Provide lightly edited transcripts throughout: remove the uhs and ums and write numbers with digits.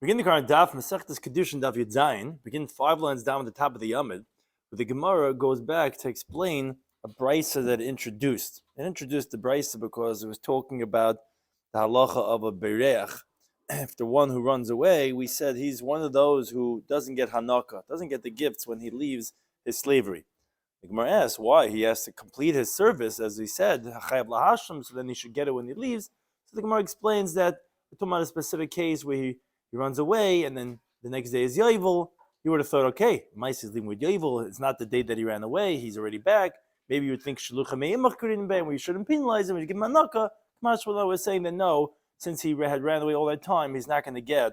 Begin the current Daf, Mesechta Kidushin Daf Yomi, begin 5 lines down at the top of the Yomid, where the Gemara goes back to explain a brisa that it introduced. It introduced the brisa because it was talking about the halacha of a bereach. If the one who runs away, we said he's one of those who doesn't get hanaka, doesn't get the gifts when he leaves his slavery. The Gemara asks why. He has to complete his service, as we said, so then he should get it when he leaves. So the Gemara explains that we're talking about a specific case where he runs away, and then the next day is Yovel. You would have thought, okay, Mais is leaving with Yovel. It's not the day that he ran away. He's already back. Maybe you would think Shalucha Me'imach Kurin Ben, where you shouldn't penalize him. You give him a Hanaka. Kamashwallah was saying that no, since he had ran away all that time, he's not going to get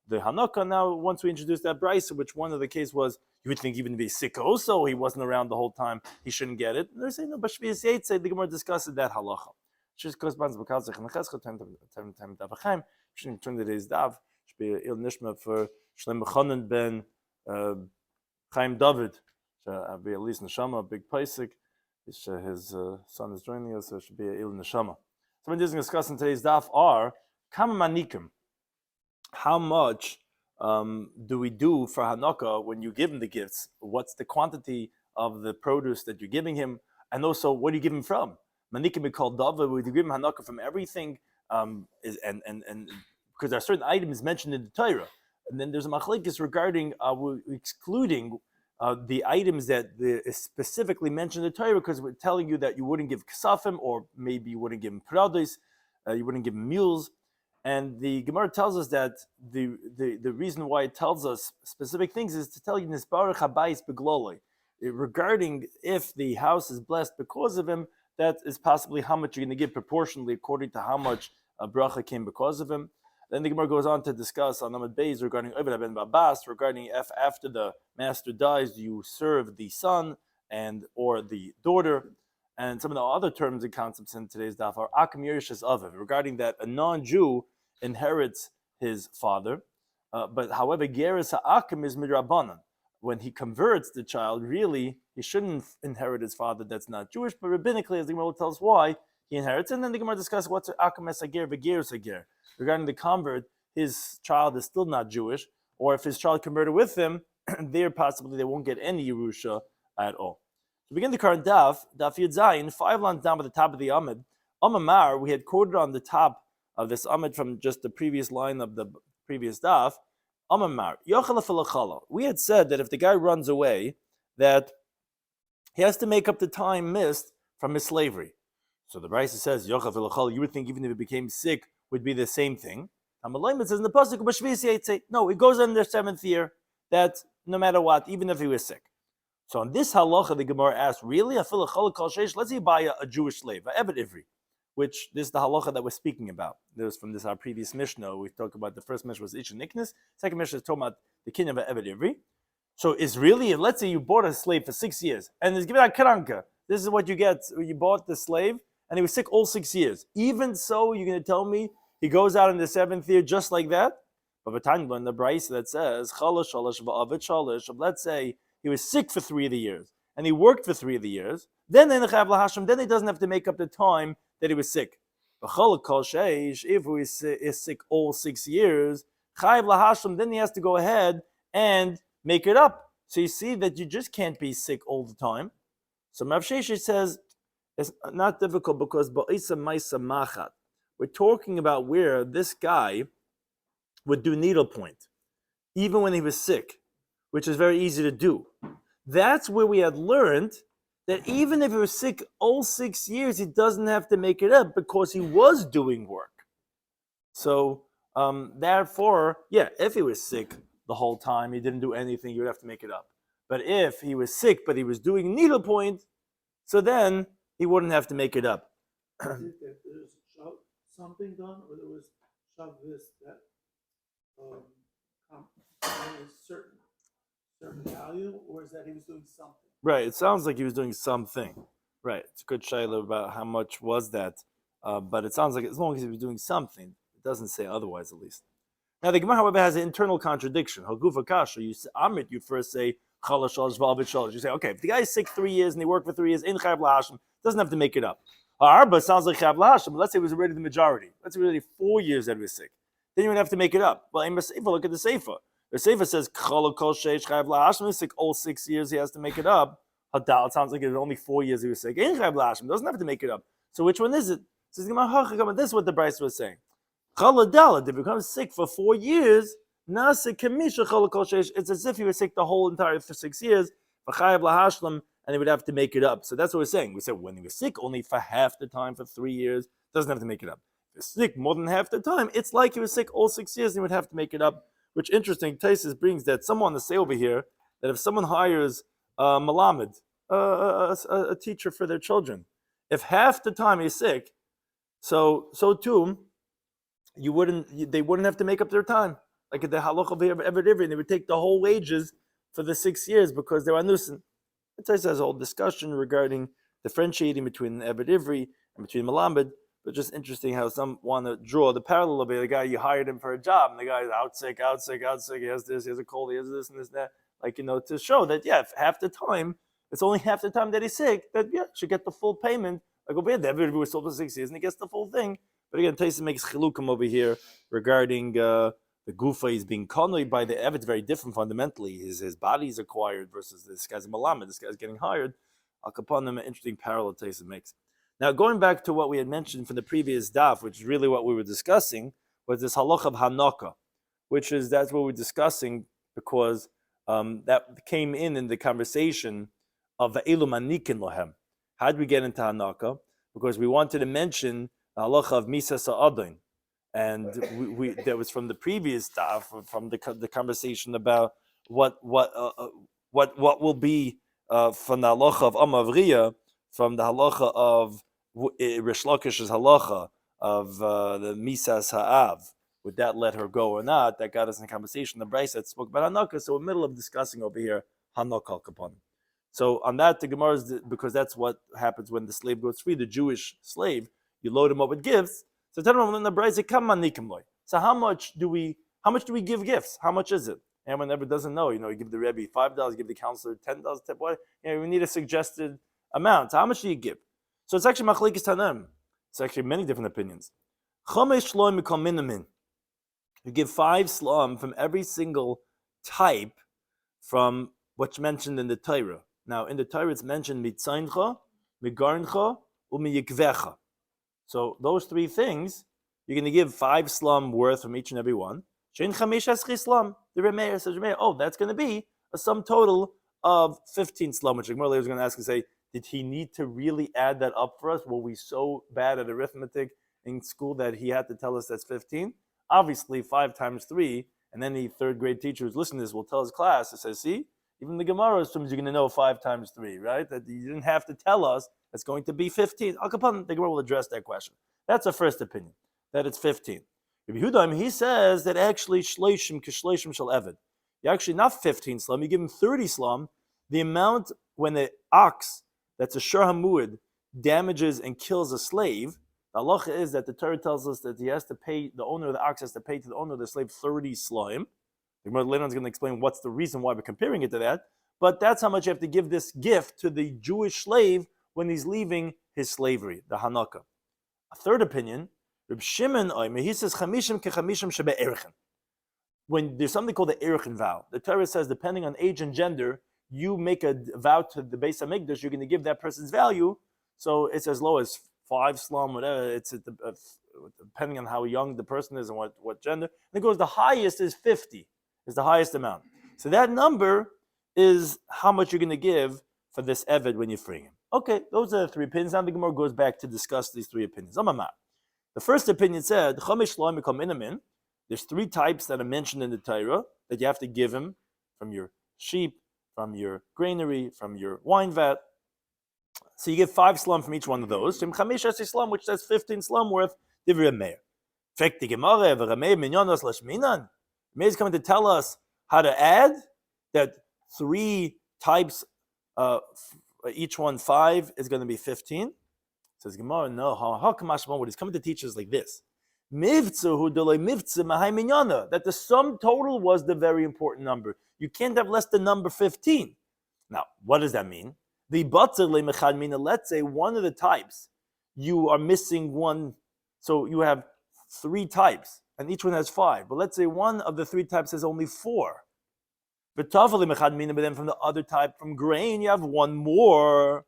the Hanaka. Now, once we introduced that brisa, which one of the case was, you would think even if he's sick also, he wasn't around the whole time, he shouldn't get it. And they're saying, no, but Shvias Yetze, the Gemara discusses that halacha. Just corresponds to Bakazach and Cheskot, time Davachaim, shouldn't turn today's Dav. Be il nishma for Shloimy ben Chaim David. Should be at least neshama, a big paisik. His son is joining us, so it should be il neshama. So we're discussing today's daf are kama manikim. How much do we do for Hanukkah when you give him the gifts? What's the quantity of the produce that you're giving him, and also what do you give him from? Manikim we call David. We give him Hanukkah from everything, because there are certain items mentioned in the Torah, and then there's a machlekes regarding excluding the items that is specifically mentioned in the Torah, because we're telling you that you wouldn't give kasafim, or maybe you wouldn't give him prados, you wouldn't give him mules. And the Gemara tells us that the reason why it tells us specific things is to tell you nisbarach habayis begloloi, regarding if the house is blessed because of him, that is possibly how much you're going to give proportionally according to how much bracha came because of him. Then the Gemara goes on to discuss on Amud Beis regarding Oved ben Babas, regarding if after the master dies, you serve the son or the daughter, and some of the other terms and concepts in today's daf are Akim Yerushes Aviv, regarding that a non-Jew inherits his father, but however Geras Ha'akim is midrabanan. When he converts the child, really he shouldn't inherit his father that's not Jewish, but rabbinically, as the Gemara will tell us why he inherits, and then the Gemara discusses what's Akim Esager v'Geras Hager. Regarding the convert, his child is still not Jewish, or if his child converted with him, there possibly they won't get any Yerusha at all. To begin the current Daf Yomi, 5 lines down at the top of the Amid, Amamar, we had quoted on the top of this Amid from just the previous line of the previous Daf, Amamar, Yochel Filachala. We had said that if the guy runs away, that he has to make up the time missed from his slavery. So the Brisa says, Yochel Filachala, you would think even if he became sick, would be the same thing. It says in the pasuk, no, it goes on their 7th year, that no matter what, even if he was sick. So on this halacha, the Gemara asked, really? Let's say you buy a Jewish slave, a Eved Ivri, which this is the halacha that we're speaking about. This was from our previous Mishnah. We talked about the first Mishnah was Ish and Niknas, second Mishnah is talking about the king of an Eved Ivri. So it's really, let's say you bought a slave for 6 years, and it's given out karanka. This is what you get. You bought the slave, and he was sick all 6 years. Even so, you're going to tell me he goes out in the 7th year just like that? But in the Brisa that says, let's say he was sick for 3 of the years, and he worked for 3 of the years, then he doesn't have to make up the time that he was sick. If he is sick all 6 years, then he has to go ahead and make it up. So you see that you just can't be sick all the time. So Rav Sheshet says, it's not difficult because we're talking about where this guy would do needlepoint, even when he was sick, which is very easy to do. That's where we had learned that even if he was sick all 6 years, he doesn't have to make it up because he was doing work. So therefore, if he was sick the whole time, he didn't do anything, you would have to make it up. But if he was sick, but he was doing needlepoint, so then he wouldn't have to make it up. Something done, or there was Shabbos that certain value, or is that he was doing something? Right, it sounds like he was doing something. Right, it's a good shayla about how much was that, but it sounds like as long as he was doing something, it doesn't say otherwise at least. Now the Gemara, however, has an internal contradiction. Hagufa kasha, you first say chalash shalosh v'alvit shalosh. You say, okay, if the guy is sick 3 years and he worked for 3 years in chayv lahashim, doesn't have to make it up. Arba sounds like Chav Lahashim, but let's say it was already the majority. Let's say already 4 years that he was sick. then you would have to make it up. Well, look at the Seifa. The Seifa says, all 6 years he has to make it up. Hadal, it sounds like it was only 4 years he was sick. Doesn't have to make it up. So which one is it? Says, this is what the Bryce was saying. If he becomes sick for 4 years, it's as if he was sick the whole entire for 6 years, and he would have to make it up. So that's what we're saying. We said when he was sick only for half the time for 3 years, doesn't have to make it up. If he's sick more than half the time, it's like he was sick all 6 years and he would have to make it up. Which interesting, Taisus brings that someone to say over here that if someone hires Malamed, a teacher for their children, if half the time he's sick, so too, they wouldn't have to make up their time. Like the halach of Eved Ivri, they would take the whole wages for the 6 years because they were nuisance. It has a whole discussion regarding differentiating between Eved Ivri and between Malamed, but just interesting how some want to draw the parallel of it. The guy, you hired him for a job, and the guy is out sick, he has this, he has a cold, he has this and this and that. Like, to show that, half the time, it's only half the time that he's sick, that, should get the full payment. Like over here, the Eved Ivri was sold for 6 years, and he gets the full thing. But again, Taisa makes chilukim over here regarding the gufa is being connoyed by the Eved. It's very different fundamentally. His body is acquired versus this guy's a malamed. This guy's getting hired. Al Kapanim, an interesting parallel Taisa makes. Now, going back to what we had mentioned from the previous daf, which is really what we were discussing, was this halach of hanaka, that's what we're discussing because that came in the conversation of Ve'elu manikin lohem. How did we get into hanaka? Because we wanted to mention the halacha of misa sa'adin, and we that was from the previous daf, from the conversation about what will be from the halacha of Amavriya, from the halacha of Rish Lakish's halacha of the misas ha'av. Would that let her go or not? That got us in a conversation. The Bryce that spoke about hanaka, so we're in the middle of discussing over here hanaka al kapanim. So on that, the Gemara is because that's what happens when the slave goes free, the Jewish slave. You load him up with gifts. So tell him the Bryce, come manikim loy. So how much do we give gifts? How much is it? Anyone ever doesn't know, you give the Rebbe $5, give the counselor $10, we need a suggested amount. So how much do you give? So it's actually machlekes tanem. It's actually many different opinions. Chomesh shloim mikol minamin. You give 5 slum from every single type from what's mentioned in the Torah. Now, in the Torah, it's mentioned mitzayncha, migarncha, umiyikvecha. So those 3 things, you're going to give 5 slum worth from each and every one. Shein chamesh eschi slum. The Remeir says, that's going to be a sum total of 15 slum, which the Gemara was going to ask and say, did he need to really add that up for us? Were we so bad at arithmetic in school that he had to tell us that's 15? Obviously, 5 times 3, and any 3rd grade teacher who's listening to this will tell his class, it says, see, even the Gemara assumes you're going to know 5 times 3, right? That you didn't have to tell us it's going to be 15. Al Kapan, the Gemara will address that question. That's the first opinion, that it's 15. Rabbi Yehuda, he says that actually shleishim k'shleishim shel eved. You're actually not 15 slum, you give him 30 slum. The amount when the ox, that's a shur hamuid, damages and kills a slave, the halacha is that the Torah tells us that he has to pay, the owner of the ox has to pay to the owner of the slave 30 slime. The Gemara later on is going to explain what's the reason why we're comparing it to that. But that's how much you have to give this gift to the Jewish slave when he's leaving his slavery, the Hanukkah. A 3rd opinion, Reb Shimon Oimer, he says, Chamishim kechamishim shebe'erchen. When there's something called the Erchen vow, the Torah says, depending on age and gender, you make a vow to the Beis HaMikdash, you're going to give that person's value. So it's as low as 5 slum, whatever. It's depending on how young the person is and what gender. And it goes, the highest is 50, is the highest amount. So that number is how much you're going to give for this Eved when you free him. Okay, those are the 3 opinions. Now the Gemara goes back to discuss these 3 opinions. The first opinion said, there's 3 types that are mentioned in the Torah that you have to give him from your sheep, from your granary, from your wine vat. So you give 5 slum from each one of those. Which says 15 slum worth. Divrei Meir. Meir is coming to tell us how to add that 3 types, each one 5 is going to be 15. Says Gemara, no. What he's coming to teach us like this: that the sum total was the very important number. You can't have less than number 15. Now, what does that mean? Let's say one of the types, you are missing one. So you have 3 types. and each one has 5. But let's say one of the 3 types has only 4. But then from the other type, from grain, you have 1 more.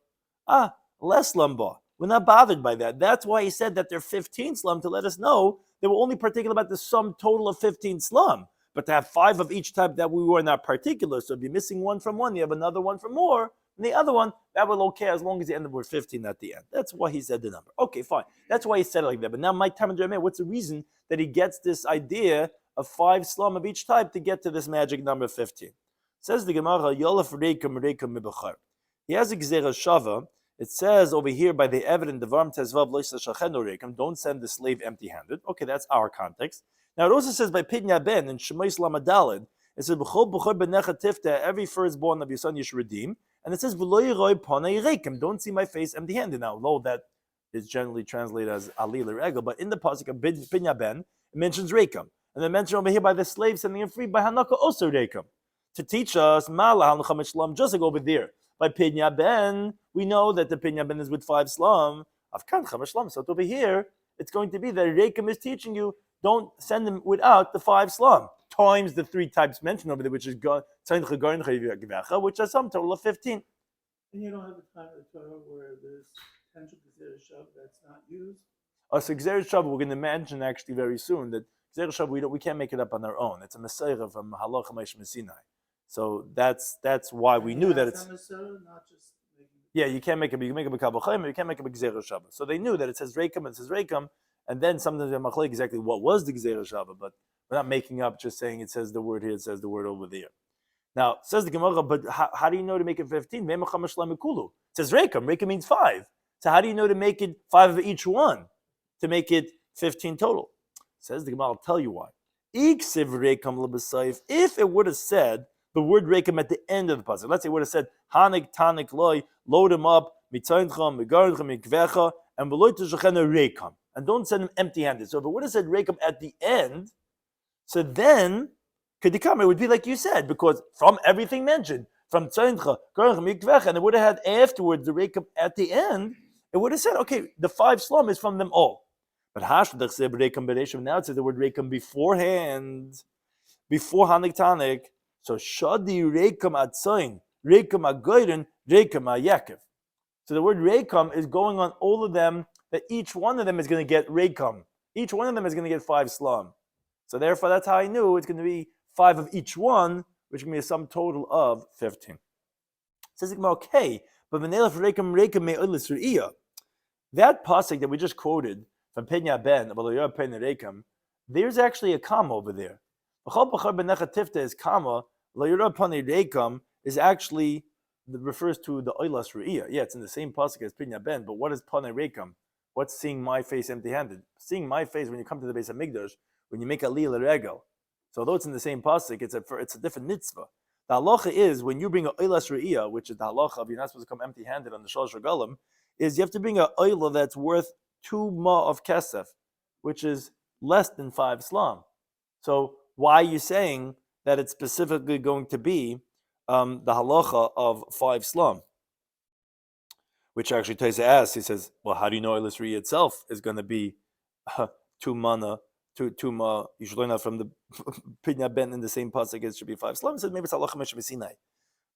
Less slamba. We're not bothered by that. That's why he said that they're 15 slum, to let us know they were only particular about the sum total of 15 slum. But to have 5 of each type, that we were not particular. So if you're missing 1 from one, you have another one from more. And the other one, that will okay as long as you end up with 15 at the end. That's why he said the number. Okay, fine. That's why he said it like that. But now my time and what's the reason that he gets this idea of 5 slum of each type to get to this magic number 15? Says the Gemara, Yolaf Reikam Reikam Mibachar. He has a Gzera Shava. It says over here by the evident, Devarim Tezvav Loisa Shachenu Reikam, don't send the slave empty-handed. Okay, that's our context. Now it also says by Pidnya Ben in Shemais Lamadalid, it says B'chol B'chor Benecha Tifta, every firstborn of your son you should redeem. And it says V'lo Yiroi Panei Reikam, don't see my face empty-handed. Now, although that is generally translated as Ali L'Regel, but in the pasuk of Pidnya Ben, it mentions Reikam. And then mentioned over here by the slave sending him free by Hanaka also Reikam. To teach us, just like over there. By Pidnya Ben, we know that the Pidnya Ben is with 5 slum. So over here, it's going to be that Reikam is teaching you, don't send them without the 5 slum, times the 3 types mentioned over there, which is which are some total of 15. And you don't have the time of the Torah where there's potential Gzera Shav that's not used? So Gzera Shav, we're going to mention actually very soon that Gzera Shav, we can't make it up on our own. It's a Messiah from Halacha Moshe Sinai. So that's why we knew that it's... Not just yeah, you can't make it. You can make it a Kabbalah Chaim, you can't make it a Gzera Shava. So they knew that it says Reikam, and then sometimes they're machlek exactly what was the Gzera Shava, but we're not making up just saying it says the word here, it says the word over there. Now, says the Gemara, but how do you know to make it 15? It says Reikam means 5. So how do you know to make it 5 of each one, to make it 15 total? Says the Gemara, I'll tell you why. If it would have said the word Reikam at the end of the pasuk, let's say it would have said Hanik Tanik Loi, load him up, mitzayncha, megarincha, mikvecha, and beloy tishachena Reikam, and don't send him empty-handed. So if it would have said Reikam at the end, so then Kedikam, it would be like you said, because from everything mentioned, from Tzayncha, Garincha, mikvecha, and it would have had afterwards the Reikam at the end, it would have said, okay, the 5 slum is from them all. But Hashdach said Reikam Bereshim, now it says the word Reikam beforehand, before Hanik Tanik. So Shadi Reikam Atzayin, Reikam Agoyrin, Reikam Ayakev. So the word Reikam is going on all of them, that each one of them is going to get Reikam. Each one of them is going to get 5 slum. So therefore, that's how I knew it's going to be 5 of each one, which can be a sum total of 15. Says okay, but that pasuk that we just quoted from Pidnya Ben, Reikam, there's actually a comma over there. Is comma, Reikam is actually refers to the oilas re'iyah. Yeah, it's in the same pasuk as Pidnya Ben, but what is panei Reikam? What's seeing my face empty-handed? Seeing my face when you come to the base of Migdash, when you make a li l'regel. So although it's in the same pasuk, it's a different mitzvah. The halacha is when you bring a oilas re'iyah, which is the halacha of you're not supposed to come empty-handed on the shalosh regalim, is you have to bring a oilah that's worth 2 ma of kesef, which is less than 5 slum. So why are you saying that it's specifically going to be the halacha of 5 slum? Which actually Taisa asks, he says, well, how do you know oilas re'iyah itself is going to be 2 mana? Two ma, you should learn that from the Pidnya Ben in the same pasuk. It should be 5 slum. Said maybe it's halacha Moshe Sinai,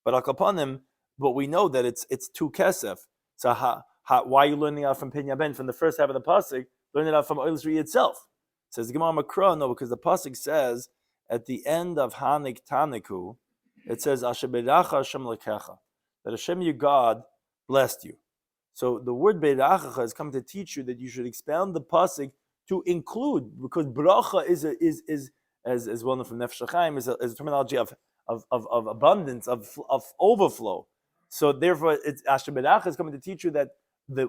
but akapanim. But we know that it's 2 kesef. So why are you learning out from Pidnya Ben from the first half of the pasuk? Learning it out from oilas re'iyah itself. Says the Gemara Makra, no, because the pasuk says at the end of Hanik Taniku, it says Asher Beiracha Hashem Lekecha, that Hashem your God blessed you. So the word Beiracha has come to teach you that you should expound the pasuk to include, because bracha is as well known from Nefesh HaChaim, is a terminology of abundance, of overflow. So therefore, it's Asher Beiracha is coming to teach you that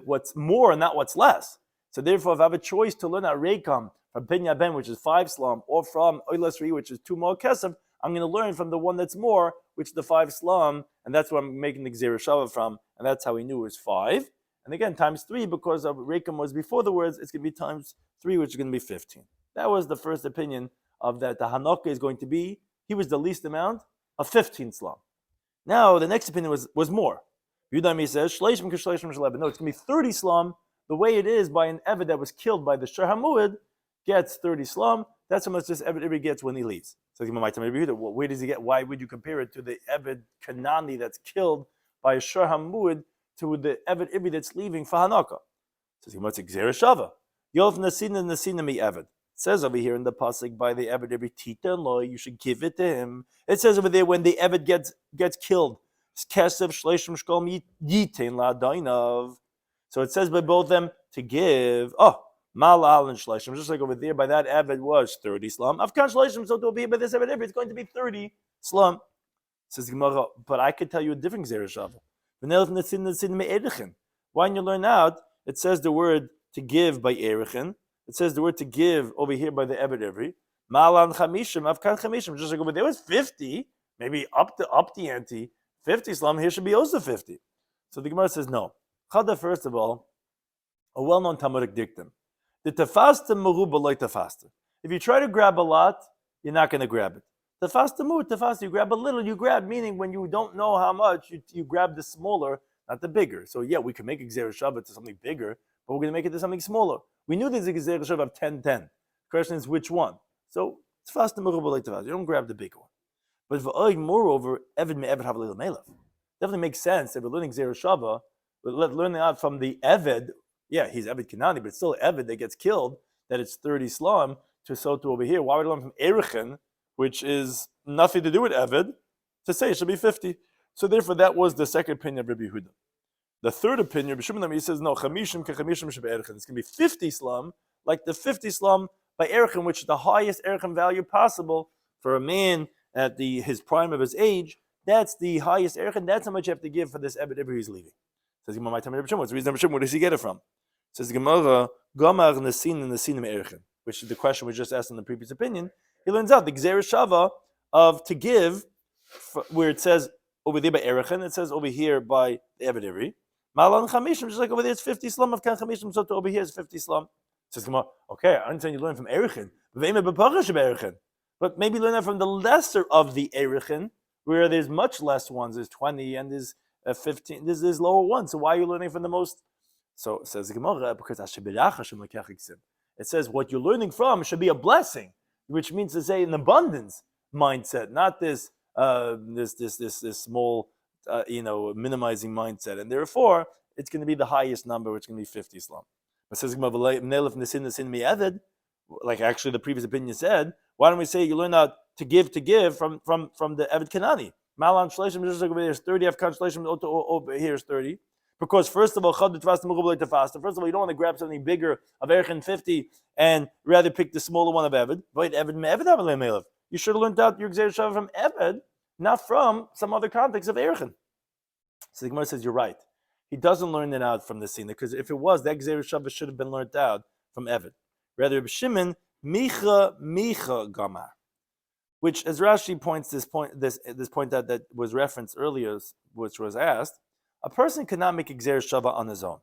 what's more and not what's less. So therefore, if I have a choice to learn at Reikam from Pidnya Ben, which is 5 slum, or from oilas re'iyah, which is 2 more kesef, I'm going to learn from the one that's more, which is the 5 slum, and that's what I'm making the Gzera Shava from, and that's how we knew it was 5. And again, times 3, because of Reikam was before the words, it's going to be times 3, which is going to be 15. That was the first opinion of that the Hanukkah is going to be, he was the least amount of 15 slum. Now, the next opinion was more. Yudami says, Shleishim k'shleishim shaleben. No, it's going to be 30 slum, the way it is by an Eved that was killed by the Shur HaMuad, gets 30 slum. That's how much this Eved Ivri gets when he leaves. So where does he get? Why would you compare it to the Eved Kanani that's killed by a Shur Hamud to the Eved Ivri that's leaving for Hanukkah? So what's Gzera Shava? Yov Nasina Mi Eved. It says over here in the pasuk by the Eved Ivri Tita Lo, you should give it to him. It says over there when the Eved gets killed, Kesev Shleishim Shkol Yitain La Dainav. So it says by both of them to give. Malal and Shleishim, just like over there by that Eved was 30 slum. Afkan Shleishim, so to be by this Eved Ivri, it's going to be 30 slum. Says Gemara, but I could tell you a different Gzera Shava. Why don't you learn out? It says the word to give by Erichin. It says the word to give over here by the Eved Ivri. Malan Chamishim, Afkan Chamishim, just like over there was 50, maybe up the ante, 50 slum, here should be also 50. So the Gemara says no. Chada, first of all, a well-known Talmudic dictum. The tafasta meruba like tafasta. If you try to grab a lot, you're not going to grab it. Tafasta mur, tafasta, you grab a little, you grab, meaning when you don't know how much, you grab the smaller, not the bigger. So yeah, we can make a Gzera Shava to something bigger, but we're going to make it to something smaller. We knew there's a Gzera Shava of 10-10. The question is which one? So tafasta meruba like tafasta. You don't grab the big one. But moreover, Eved me Eved Havlil Melech. Definitely makes sense if we're learning Gzera Shava, we're learning out from the Eved. Yeah, he's Eved Kanani, but it's still Eved that gets killed, that it's 30 slum, to over here. Why would I learn from Erichin, which is nothing to do with Eved, to say it should be 50? So therefore, that was the second opinion of Rabbi Yehuda. The third opinion, Rabbi Shimon, he says, no, Chamishim kechamishim shebe Erichin. It's going to be 50 slum, like the 50 slum by Erichin, which is the highest Erichin value possible for a man at his prime of his age. That's the highest Erichin. That's how much you have to give for this Eved Ivri he's leaving. Says Gemara, what's the reason Rabbi Shimon? Where does he get it from? Says Gemara, Gamar Nasin and Nasinim Erichin, which is the question we just asked in the previous opinion. He learns out the Gzera Shava of to give, where it says over there by Erichin, it says over here by the Eved Ivri. Malan Chamishim, just like over there it's 50 slum of Kan Chamishim, so to over here is 50 slum. Says Gemara, okay, I understand you learn from Erichin, but maybe learn that from the lesser of the Erichin, where there's much less ones. There's 20 and there's 15. There's lower ones. So why are you learning from the most? So it says the Gemara, because it says what you're learning from should be a blessing, which means to say an abundance mindset, not this small, minimizing mindset. And therefore, it's going to be the highest number, which is going to be 50 slum. But it says like actually the previous opinion said, why don't we say you learn out to give from the Eved Kanani? Malan Shleishim, just like over there is 30, Afkan Shleishim, over here is 30. Because first of all, you don't want to grab something bigger of Erichin 50 and rather pick the smaller one of Eved. But Eved, you should have learned out your Gzera Shava from Eved, not from some other context of Erichin. So the Gemara says, you're right. He doesn't learn it out from the scene, because if it was, that Gzera Shava should have been learned out from Eved. Rather, Shimon, Micha Gamar. Which, as Rashi points this point out that was referenced earlier, which was asked, a person cannot make a Gzera Shava on his own.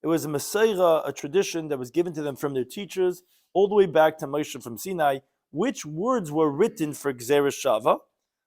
It was a Mesaira, a tradition that was given to them from their teachers, all the way back to Moshe from Sinai, which words were written for Gzera Shava,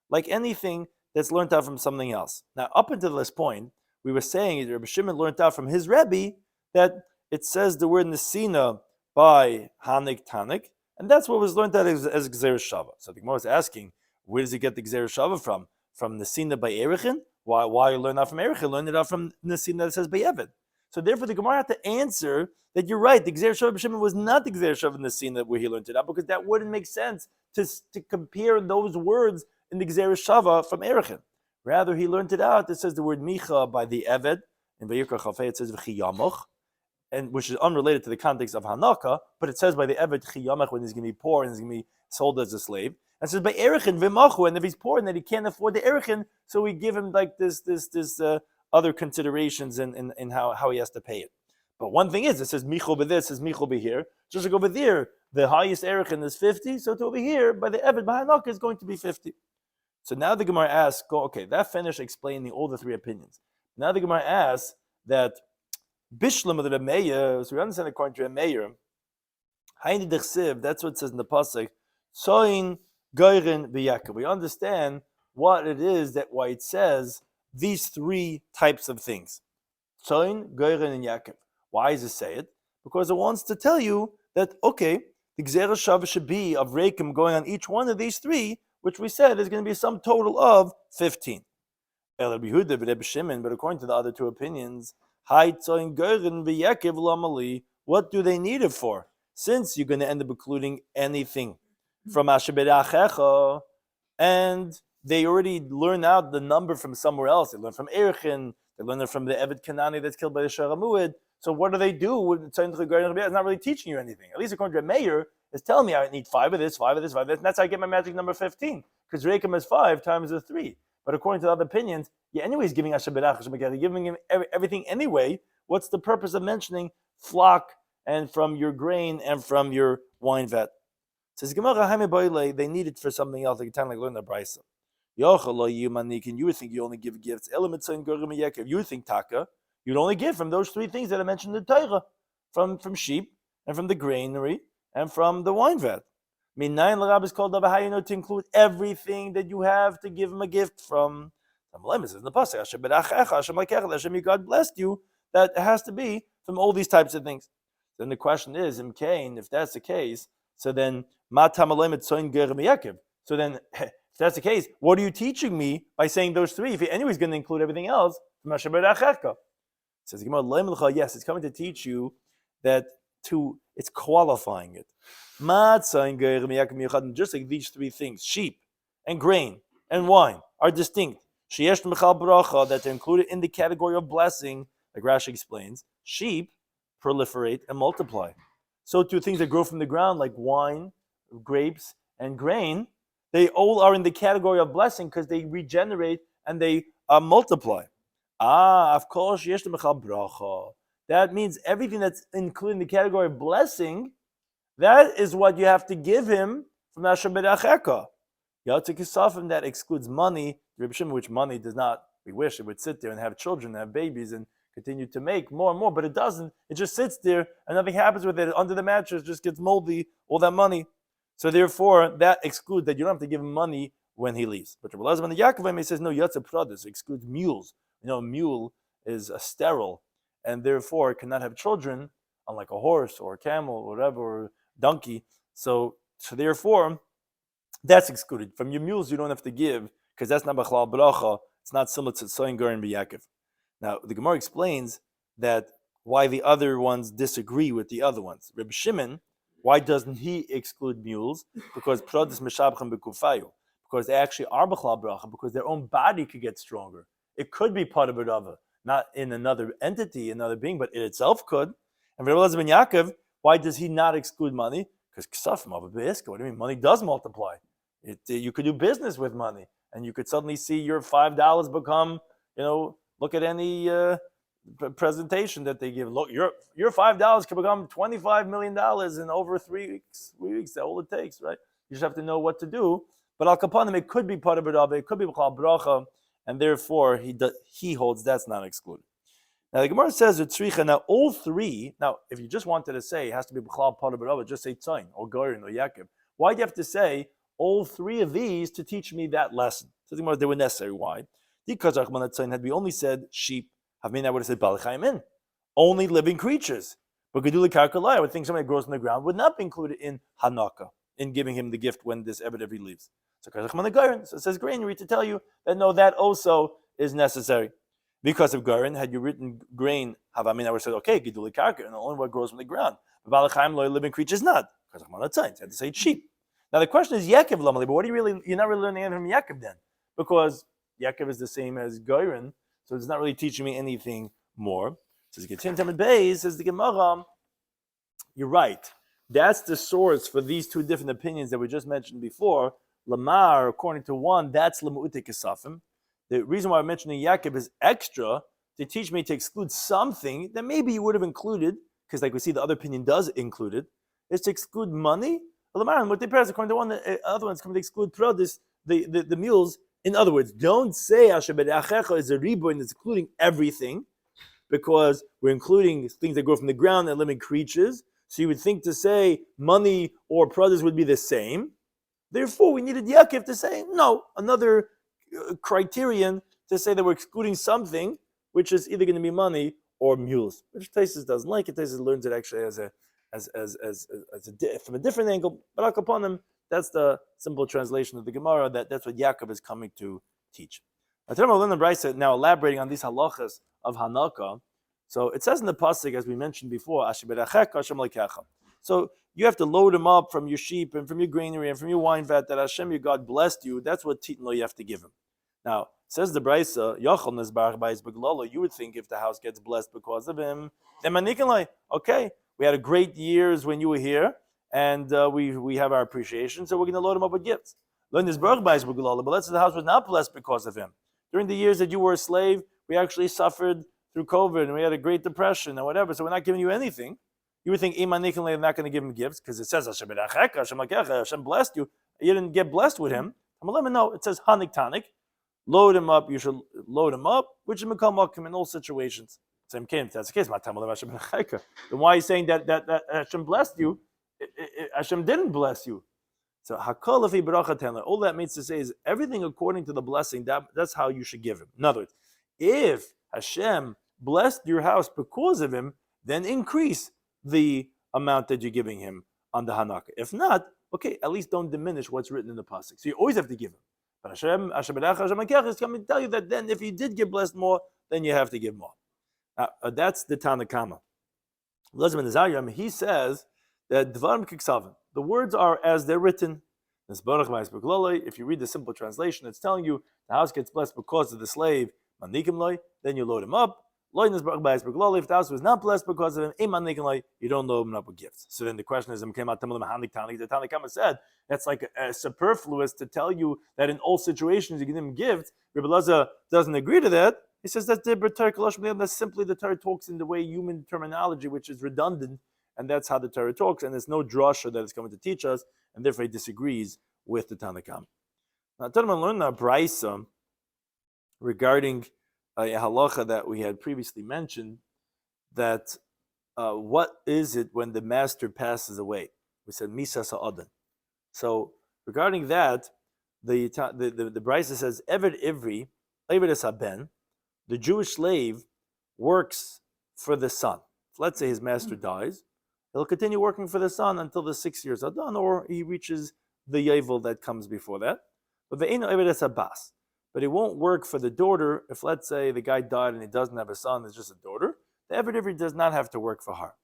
like anything that's learned out from something else. Now, up until this point, we were saying that Rabbi Shimon learned out from his Rebbe that it says the word Nesina by Hanik Tanik, and that's what was learned out as Gzera Shava. So the Gemara is asking, where does he get the Gzera Shava from? From Nesina by Erichin? Why you learn out from Erichin? Learn it out from Nesina that says by Eved. So therefore the Gemara had to answer that you're right, the Gzera Shava Shimon was not the Gzera Shava Nesina where he learned it out, because that wouldn't make sense to compare those words in the Gzera Shava from Erichin. Rather, he learned it out. It says the word Micha by the Eved. In Vayikra Chafei it says V'chiyamach, and which is unrelated to the context of Hanukkah, but it says by the Eved Chiyamach when he's going to be poor and he's going to be sold as a slave. And it says by Erichin V'machu, and if he's poor and that he can't afford the Erichin, so we give him like this other considerations in how he has to pay it. But one thing is, it says Micho by this, it says Micho by here. Just like over there, the highest Erichin is 50, so to over here, by the Eved by Hanukkah is going to be 50. So now the Gemara asks, okay, that finished explaining all the three opinions. Now the Gemara asks that Bishlam of the Remeir, so we understand according to Remeir, Haini Dechsiv, that's what it says in the Pasuk, Soin Geirin V'Yakov. We understand what it is, why it says these three types of things. Soin, Geirin, and Yaakov. Why does it say it? Because it wants to tell you that, okay, the Gzera Shav should be of Rekim going on each one of these three, which we said is going to be some total of 15. But according to the other two opinions, what do they need it for? Since you're going to end up including anything from Asher, and they already learn out the number from somewhere else. They learn from Erichin, they learn it from the Evet Kanani that's killed by the Sharamuid. So what do they do with it's not really teaching you anything. At least according to Meir, is telling me I need 5 of this, 5 of this, 5 of this, and that's how I get my magic number 15. Because Rekim is 5 times the 3. But according to the other opinions, you're anyways giving Asher Berach, you're giving him everything anyway. What's the purpose of mentioning flock and from your grain and from your wine vat? Says Gemara, they need it for something else. They can like learn the brisa. And you would think you only give gifts. You would think taka. You'd only give from those 3 things that I mentioned in the Torah, from sheep and from the granary and from the wine vat. Minayin l'rab is called how you know to include everything that you have to give him a gift from. It says in the pasuk, Hashem, God blessed you. That has to be from all these types of things. Then the question is, if that's the case, so then so then, if that's the case, what are you teaching me by saying those 3? If you're anyways going to include everything else, says yes, it's coming to teach you that it's qualifying it. Just like these 3 things, sheep and grain and wine are distinct. That they're included in the category of blessing, like Rashi explains. Sheep proliferate and multiply. So too things that grow from the ground, like wine, grapes, and grain, they all are in the category of blessing because they regenerate and they multiply. Of course, that means everything that's included in the category of blessing, that is what you have to give him from Asher Beracheka. That excludes money, which money does not, we wish it would sit there and have children, and have babies, and continue to make more and more, but it doesn't. It just sits there and nothing happens with it. Under the mattress just gets moldy, all that money. So therefore, that excludes that you don't have to give him money when he leaves. But Rabbi Elazar ben Yaakov says, no, Yatsa Pradis excludes mules. A mule is a sterile, and therefore cannot have children, unlike a horse or a camel or whatever, or donkey. So therefore, that's excluded. From your mules, you don't have to give, because that's not Bachlal Bracha. It's not similar to Tzoyin Gur and B'Yaakov. Now, the Gemara explains that why the other ones disagree with the other ones. Rabbi Shimon, why doesn't he exclude mules? Because Prodis Meshabchem B'Kufayu. Because they actually are B'Chlal Bracha, because their own body could get stronger. It could be part of B'Rava, not in another entity, another being, but it itself could. And Rabbi Elazar ben Yaakov, why does he not exclude money? Because Ksafim of B'Eska, what do you mean? Money does multiply. You could do business with money, and you could suddenly see your $5 become, look at any presentation that they give. Look, your $5 can become $25 million in over 3 weeks. 3 weeks, that's all it takes, right? You just have to know what to do. But Al Kapanim, it could be part of it, it could be B'Chal Bracha, and therefore he holds that's not excluded. Now the Gemara says Tzricha. Now all 3. Now if you just wanted to say it has to be B'Chal part of it, just say Tzayin or Gorin or Yaakov. Why do you have to say all 3 of these to teach me that lesson? So the Gemara, they were necessary. Why? Because had we only said sheep, I would have said Balachayim, only living creatures. But Gedula Karkalai, I would think somebody that grows on the ground would not be included in Hanaka, in giving him the gift when this Ebed leaves. So it says granary to tell you that no, that also is necessary. Because of Garin, had you written grain, I would have said, okay, Gedula Karka, and only what grows from the ground. But Balachayim, living creatures, not. Because had to say sheep. Now the question is Yaakov Lamali, but you're not really learning anything from Yaakov then. Because Yaakov is the same as Goyrin, so it's not really teaching me anything more. Says the Gemara, you're right. That's the source for these 2 different opinions that we just mentioned before. Lamar, according to one, that's Lamu'ute Kesafim. The reason why I'm mentioning Yaakov is extra to teach me to exclude something that maybe you would have included, because like we see the other opinion does include it, is to exclude money. Lamar, and what they pass, according to one, the other one's coming to exclude produce, the mules. In other words, don't say Asher B'Achecha is a riboin that's including everything, because we're including things that grow from the ground and living creatures. So you would think to say money or produce would be the same. Therefore, we needed Yaakov to say no, another criterion to say that we're excluding something, which is either going to be money or mules. Which Taisus doesn't like it. Taisus learns it actually as a from a different angle. But upon them, that's the simple translation of the Gemara. That's what Yaakov is coming to teach. Now elaborating on these halachas of Hanukkah. So it says in the pasuk, as we mentioned before, so you have to load them up from your sheep and from your granary and from your wine vat that Hashem your God blessed you. That's what titan you have to give him. Now says the Brisa, you would think if the house gets blessed because of him, then okay, we had a great years when you were here, and we have our appreciation, so we're going to load him up with gifts. But let's say the house was not blessed because of him. During the years that you were a slave, we actually suffered through COVID, and we had a great depression and whatever, so we're not giving you anything. You would think, I'm not going to give him gifts, because it says, Hashem blessed you. You didn't get blessed with him. No, it says, Hanik Tanik. Load him up, you should load him up, which is Mekam in all situations. Same case, if that's the case, then why are you saying that Hashem blessed you? Hashem didn't bless you. So all that means to say is everything according to the blessing, that's how you should give him. In other words, if Hashem blessed your house because of him, then increase the amount that you're giving him on the Hanukkah. If not, okay, at least don't diminish what's written in the pasuk. So you always have to give him. But Hashem is coming to tell you that then if you did get blessed more, then you have to give more. That's the Tanakama. He says that Dvarim Kiksavim, the words are as they're written. If you read the simple translation, it's telling you the house gets blessed because of the slave, then you load him up. If the house was not blessed because of him, you don't load him up with gifts. So then the question is, the Tanakama said, that's like superfluous to tell you that in all situations you give him gifts. Rabbi Lazar doesn't agree to that. He says that's simply the Torah talks in the way human terminology, which is redundant, and that's how the Torah talks, and there's no drasha that it's coming to teach us, and therefore he disagrees with the Tanakam. Now, Tanakam learned a brayso regarding a halacha that we had previously mentioned, that what is it when the master passes away? We said misa sa'adan. So regarding that, the brayso says Eved Ivri, Eved Esaben, the Jewish slave works for the son. Let's say his master dies, he'll continue working for the son until the 6 years are done, or he reaches the yavel that comes before that. But ve'eno Eved Esabas. But he won't work for the daughter. If, let's say, the guy died and he doesn't have a son, it's just a daughter, the Eved Ivri does not have to work for her.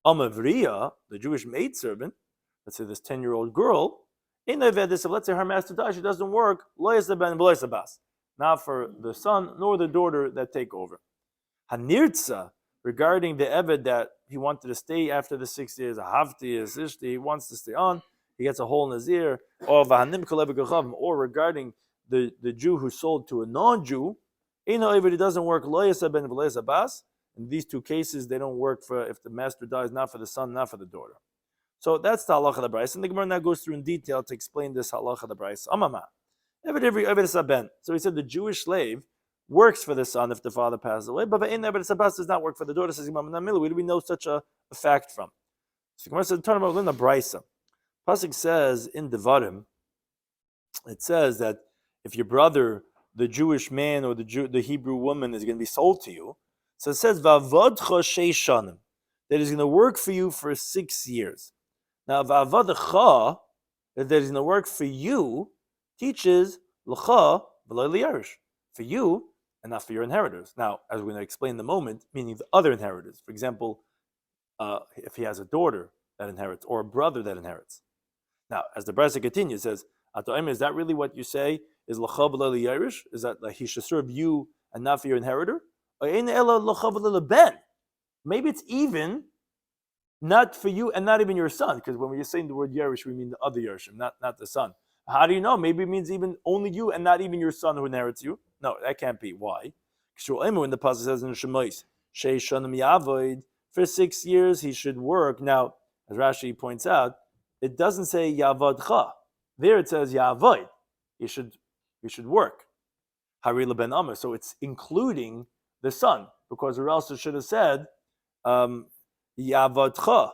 Amavriya, the Jewish maidservant, let's say this 10-year-old girl, let's say her master dies, she doesn't work, not for the son nor the daughter that take over. Hanirtza, regarding the Eved that he wanted to stay after the 6 years, he wants to stay on, he gets a hole in his ear, or regarding the Jew who sold to a non-Jew, he doesn't work. In these two cases, they don't work for if the master dies, not for the son, not for the daughter. So that's the halacha of the brayso. And the Gemara now goes through in detail to explain this halacha of the brayso. So he said the Jewish slave works for the son if the father passes away, but does not work for the daughter. Says where do we know such a fact from? So the Gemara says, turn about the brayso. Pasuk says in Devarim, it says that if your brother, the Jewish man or the Hebrew woman, is going to be sold to you, so it says va'avadcha sheishanim, that is going to work for you for 6 years. Now va'avadcha, that is going to work for you, teaches l'cha v'lo liyarish, for you and not for your inheritors. Now, as we're going to explain in a moment, meaning the other inheritors. For example, if he has a daughter that inherits or a brother that inherits. Now, as the brayso continues, it says, is that really what you say? Is l'cha v'lo liyarish? Is that like he should serve you and not for your inheritor? Maybe it's even not for you and not even your son, because when we're saying the word Yerush, we mean the other Yerushim, not the son. How do you know? Maybe it means even only you and not even your son who inherits you. No, that can't be. Why? When the pasuk says in Shemais, for 6 years he should work. Now, as Rashi points out, it doesn't say Yavadcha. There it says Yavad. You should work. Harila ben Amr. So it's including the son, because or else it should have said Yavadcha.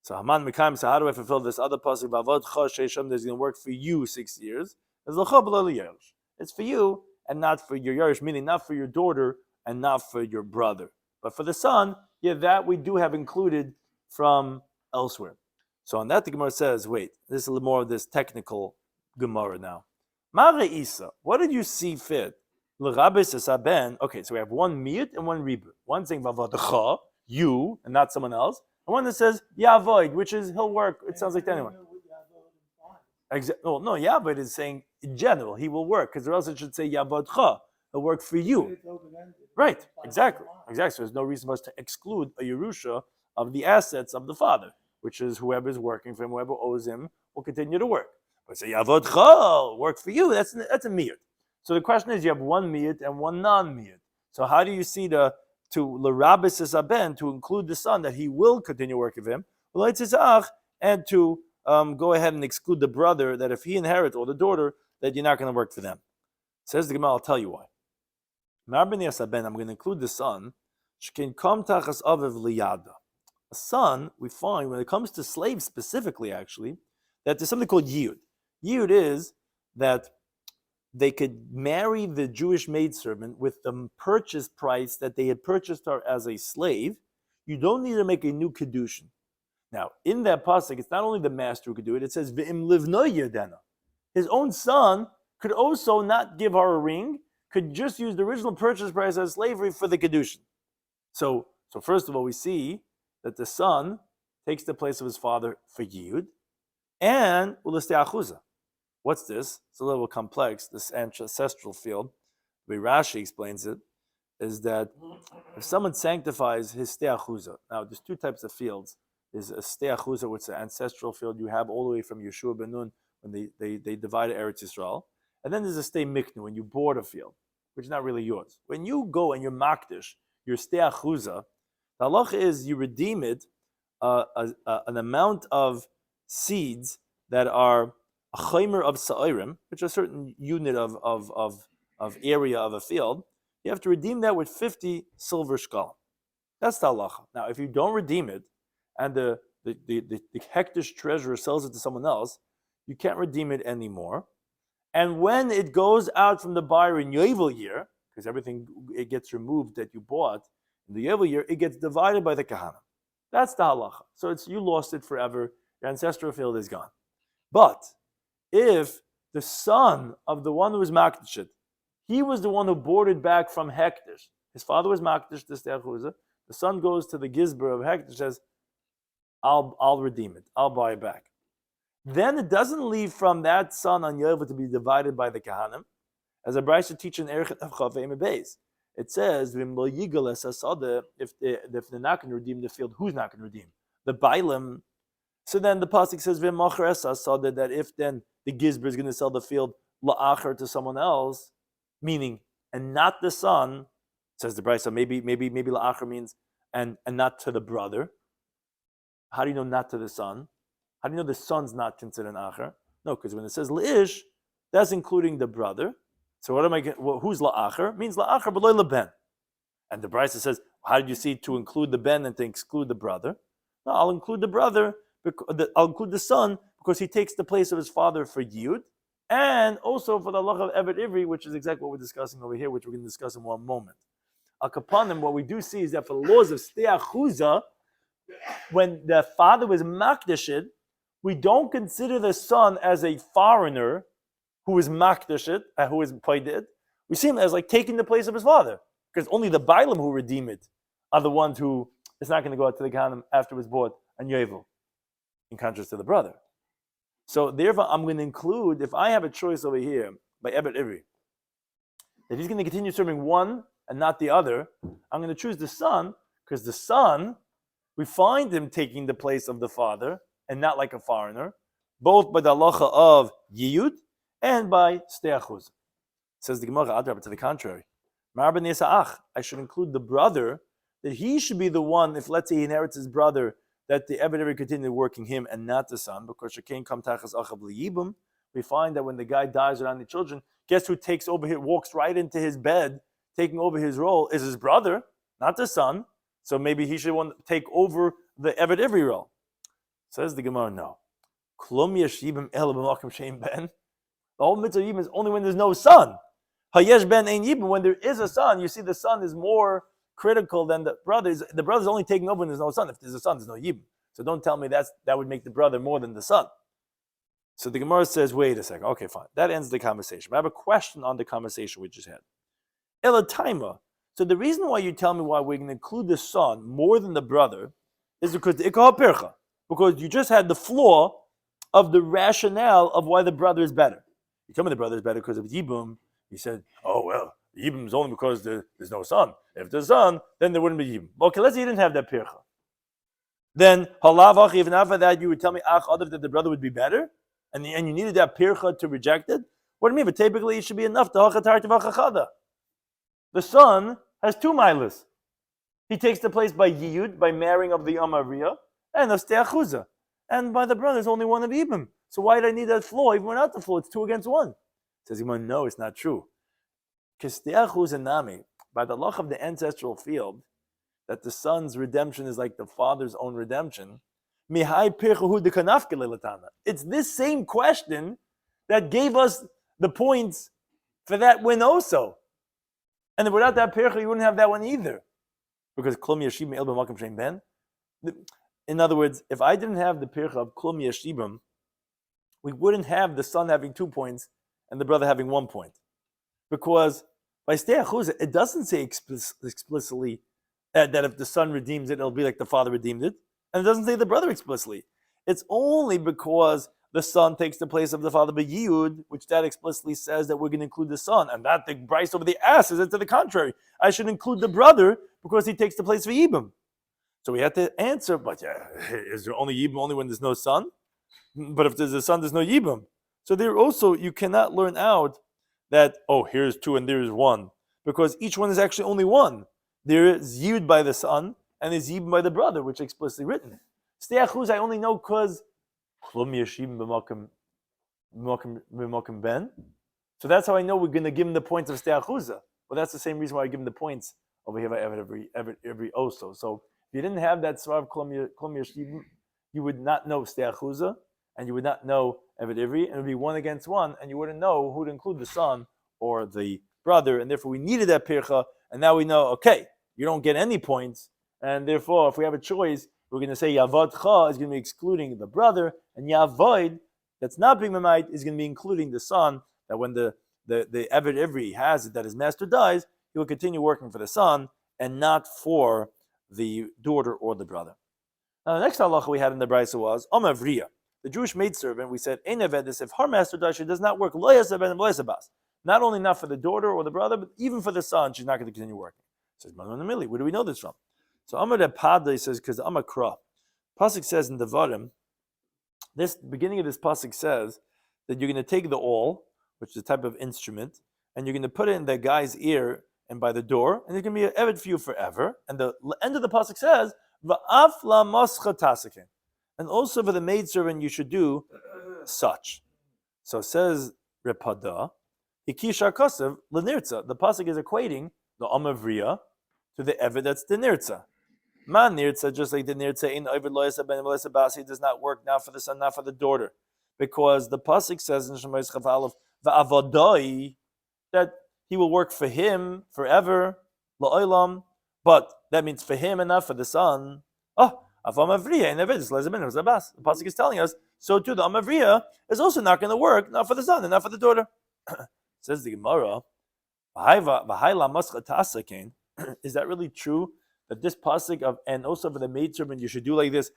So Haman Mekayim, so how do I fulfill this other pasuk? Yavadcha sheisham, that's going to work for you 6 years. It's for you and not for your Yerush, meaning not for your daughter and not for your brother. But for the son, yeah, that we do have included from elsewhere. So on that, the Gemara says, wait, this is a little more of this technical Gemara now. Mare Isa, what did you see fit? Okay, so we have one miyut and one ribut. One saying vavadcha, you, and not someone else. And one that says yavoid, which is he'll work. It sounds like anyone. No, yavoid is saying in general he will work, because or else it should say yavodcha, he'll work for you. Right, exactly. So there's no reason for us to exclude a Yerusha of the assets of the father, which is whoever is working for him, whoever owes him, will continue to work. But say yavodcha, work for you, that's a miyut. So the question is, you have one miyut and one non-miyut. So how do you see to l'rabis esaben, to include the son, that he will continue working for him, and to go ahead and exclude the brother, that if he inherits, or the daughter, that you're not going to work for them? Says the Gemara, I'll tell you why. I'm going to include the son. A son, we find, when it comes to slaves specifically, actually, that there's something called yiyud. Yiyud is that they could marry the Jewish maidservant with the purchase price that they had purchased her as a slave. You don't need to make a new Kidushin. Now, in that pasuk, it's not only the master who could do it, it says, V'im livnoi yerdena. His own son could also not give her a ring, could just use the original purchase price as slavery for the Kidushin. So first of all, we see that the son takes the place of his father for Yiyud, and ulistei achuza. What's this? It's a little complex, this ancestral field. The way Rashi explains it is that if someone sanctifies his ste'achuza, now there's two types of fields. There's a ste'achuza, which is an ancestral field you have all the way from Yeshua ben Nun when they divided Eretz Yisrael. And then there's a stei miknu, when you board a field, which is not really yours. When you go and you're makdish, your ste'achuza, the halacha is you redeem it, an amount of seeds that are a chaymer of sa'irim, which is a certain unit of area of a field. You have to redeem that with 50 silver shkalim. That's the halacha. Now, if you don't redeem it, and the hektish treasurer sells it to someone else, you can't redeem it anymore. And when it goes out from the buyer in Yovel year, because everything it gets removed that you bought in the Yovel year, it gets divided by the kahana. That's the halacha. So you lost it forever. Your ancestral field is gone. But if the son of the one who was makdish, he was the one who boarded back from hektish. His father was makdish, this te'achuza. The son goes to the gizber of hektish, says, I'll redeem it. I'll buy it back. Then it doesn't leave from that son on Yovel to be divided by the kahanim. As a brayso teaches in Erech Chavei Beis, it says, if they're not going to redeem the field, who's not going to redeem? The Bailim. So then the pasuk says, that if then the gizber is going to sell the field la'achar to someone else, meaning, and not the son, says the brayso, maybe la'achar means, and not to the brother. How do you know not to the son? How do you know the son's not considered an acher? No, because when it says la'ish, that's including the brother. So what am I getting? Well, who's la'acher? Means la'acher b'loy leben. And the Brisa says, how did you see to include the ben and to exclude the brother? No, I'll include the brother. I'll include the son because he takes the place of his father for yiyud, and also for the halacha of evet ivri, which is exactly what we're discussing over here, which we're going to discuss in one moment. Al kapanim, what we do see is that for the laws of ste'achuza, when the father was makdashid, we don't consider the son as a foreigner who is makdashid, who is paidid. We see him as like taking the place of his father, because only the bailim who redeem it are the ones who is not going to go out to the Ghanim after it was bought and Yovel, in contrast to the brother. So therefore, I'm going to include, if I have a choice over here by Evet Ivri, that he's going to continue serving one and not the other, I'm going to choose the son, because the son, we find him taking the place of the father and not like a foreigner, both by the halacha of Yiyud and by Ste'achuz. Says the Gemara, to the contrary. I should include the brother, that he should be the one, if let's say he inherits his brother, that the Eved Ever continue working him and not the son, because Shekain Kam Tachas Achab Liyibum. We find that when the guy dies around the children, guess who takes over, walks right into his bed, taking over his role, is his brother, not the son. So maybe he should want to take over the Eved Every role. Says the Gemara, no. Klum Yeshibim El B'Makom Shein Ben. The whole mitzvah Yibim is only when there's no son. Hayesh Ben Ein Yibim. When there is a son, you see the son is more critical than the brothers. The brother's only taking over when there's no son. If there's a son, there's no Yibim. So don't tell me that would make the brother more than the son. So the Gemara says, wait a second. Okay, fine. That ends the conversation. But I have a question on the conversation we just had. Elataima. So the reason why you tell me why we're going to include the son more than the brother is because the ikah pircha. Because you just had the flaw of the rationale of why the brother is better. You tell me the brother is better because of Yibum. You said, oh, well, Yibum is only because there's no son. If there's son, then there wouldn't be Yibum. Okay, let's say you didn't have that pircha. Then, halav even after that, you would tell me, that the brother would be better? And you needed that pircha to reject it? What do you mean? But typically it should be enough. The son has two milas. He takes the place by Yiyud, by marrying of the Amariya, and of Steachuza. And by the brother, there's only one of Ibim. So why did I need that flaw? Even without the flaw, it's 2 against 1. Says Imam, no, it's not true. Because Steachuza Nami, by the law of the ancestral field, that the son's redemption is like the father's own redemption. It's this same question that gave us the points for that win also. And without that pircha, you wouldn't have that one either. Because klum yashibim el b'makom shein ben. In other words, if I didn't have the pircha of klum yashibim, we wouldn't have the son having 2 points and the brother having 1 point. Because by ste'achuz, it doesn't say explicitly that if the son redeems it, it'll be like the father redeemed it. And it doesn't say the brother explicitly. It's only because the son takes the place of the father by Yiyud, which that explicitly says that we're going to include the son. And that the Bryce over the ass is to the contrary. I should include the brother because he takes the place of Yibam. So we have to answer, but is there only Yibam only when there's no son? But if there's a son, there's no Yibam. So there also, you cannot learn out that, here's 2 and there's 1. Because each one is actually only 1. There is Yiyud by the son, and there's Yibam by the brother, which is explicitly written. Ste'achuz, I only know because klum yashibim b'makom ben. So that's how I know we're going to give him the points of ste'achuza. Well, that's the same reason why I give him the points over here by every also. So if you didn't have that svar klum yashibim, you would not know ste'achuza, and you would not know evet ivri, and it would be 1 against 1, and you wouldn't know who to include, the son or the brother, and therefore we needed that pircha, and now we know, okay, you don't get any points, and therefore if we have a choice, we're going to say Yavadcha is going to be excluding the brother, and Yavoid, that's not being Mamait, is going to be including the son, that when the Evet Ivri has it, that his master dies, he will continue working for the son, and not for the daughter or the brother. Now the next halacha we had in the Brisa was, Omavriya, the Jewish maidservant, we said, Ein Avedis, if her master dies, she does not work, not only not for the daughter or the brother, but even for the son, she's not going to continue working. Says Manon Amili, where do we know this from? So Amar Pada says, because Amar Kra. Pasuk says in the Varim, this beginning of this Pasuk says that you're going to take the awl, which is a type of instrument, and you're going to put it in the guy's ear and by the door, and it's going to be an evet for you forever. And the end of the Pasuk says, Va'af la mascha tasakin. And also for the maidservant you should do such. So says Repada, Ikishar Kasev, Lenirza. The Pasuk is equating the Amavriya to the evet that's the Nirza. Man nirtza, just like the nirtza in Ovid Loyasa ben Loyasa Basi, does not work now for the son, not for the daughter, because the pasuk says in Shemais Chaf Aleph va'avodai that he will work for him forever la'olam, but that means for him and not for the son. The pasuk is telling us so too. The amavriya is also not going to work, not for the son and not for the daughter. Says the Gemara, is that really true? That this pasuk of and also for the maidservant you should do like this.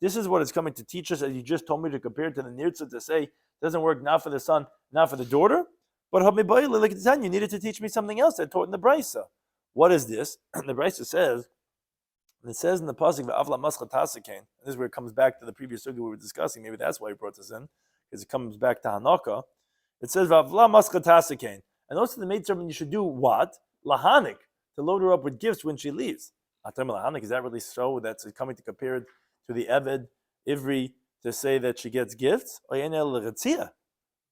This is what it's coming to teach us, as you just told me to compare it to the nirtza to say it doesn't work not for the son, not for the daughter. But you needed to teach me something else I taught in the Brisa. What is this? The Brisa says, and it says in the pasuk v'avla mascha tasakein. This is where it comes back to the previous sugya we were discussing. Maybe that's why he brought this in, because it comes back to Hanukkah. It says v'avla mascha tasakein, and also the maidservant you should do what lahanik, to load her up with gifts when she leaves. Is that really so? That's coming to compare it to the Eved Ivri to say that she gets gifts?